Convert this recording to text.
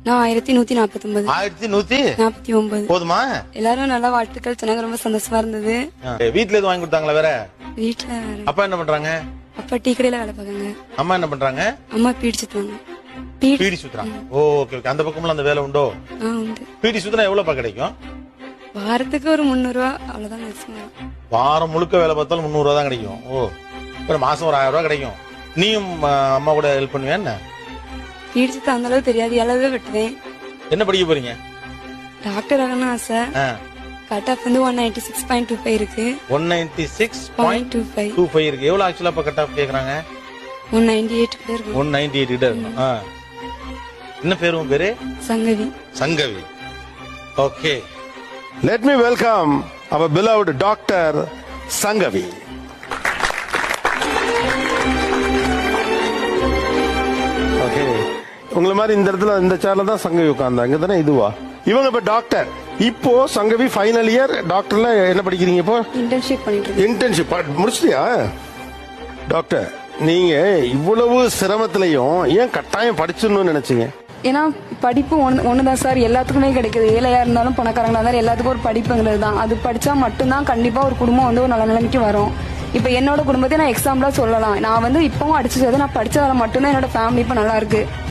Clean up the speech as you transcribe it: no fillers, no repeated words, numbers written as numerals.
நான் 1149. 1149 போதுமா? எல்லாரும் நல்லா வாழ்த்துக்கள் சொன்னாங்க, ரொம்ப சந்தோஷமா இருந்தது. வீட்ல எதுவும் வாங்கி கொடுத்தாங்களா வேற? வீட்டுல அப்பா என்ன பண்றாங்க? அப்பா டீ கடையில வேலை பார்க்காங்க. அம்மா என்ன பண்றாங்க? அம்மா பீடி சுத்துவாங்க. பீடி சுத்துறாங்க. Okay okay. அந்த பக்கம்ல அந்த வேலை உண்டோ? உண்டு. பீடி சுத்தினா எவ்வளவு கிடைக்கும்? வாரத்துக்கு ஒரு 300 ரூபா அவ்வளவுதான் மேக்ஸிமம். வாரம் முழுக்க வேலை பார்த்தாலும் 300 ரூபா தான் கிடைக்கும். ஓ, ஒரு மாசம் ஒரு 1000 ரூபா கிடைக்கும். நீயும் அம்மா கூட ஹெல்ப் பண்ணுவியா என்ன? பீடி சுத்த அந்த அளவு தெரியாது, அளவே விட்டுவேன். என்ன படிக்க போறீங்க? டாக்டர் ஆகணும் ஆசை. கட் ஆஃப் வந்து 196.25 இருக்கு. 196.25 இருக்கு. எவ்வளவு ஆக்சுவலா இப்ப கட் ஆஃப் கேக்குறாங்க? 198 கிட்ட இருக்கு. 198 கிட்ட இருக்கும். என்ன பேரு உன் பேரு? Sangavi. Sangavi. Okay. Let me welcome our beloved Dr. Sangavi. Okay. உங்களை மாதிரி இந்த இடத்துல இந்த சேர்ல தான் சங்கவி உட்கார்ந்தா, இங்க தானே இதுவா? இவங்க இப்ப டாக்டர். இப்போ சங்கவி ஃபைனல் இயர் டாக்டர்ல என்ன படிக்கிறீங்க இப்போ? இன்டர்ன்ஷிப் பண்ணிட்டு இருக்கேன். இன்டர்ன்ஷிப் முடிச்சிட்டியா? டாக்டர், நீங்க இவ்வளவு சிரமத்திலையும் ஏன் கட்டாயம் படிச்சிடணும்னு நினைச்சீங்க? ஏன்னா படிப்பு ஒண்ணுதான் சார், எல்லாத்துக்குமே கிடைக்குது. ஏழையா இருந்தாலும் பணக்காரங்களா இருந்தாலும் எல்லாத்துக்கும் ஒரு படிப்புங்கிறது தான். அது படிச்சா மட்டும்தான் கண்டிப்பா ஒரு குடும்பம் வந்து ஒரு நல்ல நிலைமைக்கு வரும். இப்ப என்னோட குடும்பத்தை நான் எக்ஸாம்பிளா சொல்லலாம். நான் வந்து இப்பவும் அடிச்சது நான் படிச்சதால மட்டும்தான் என்னோட ஃபேமிலி இப்ப நல்லா இருக்கு.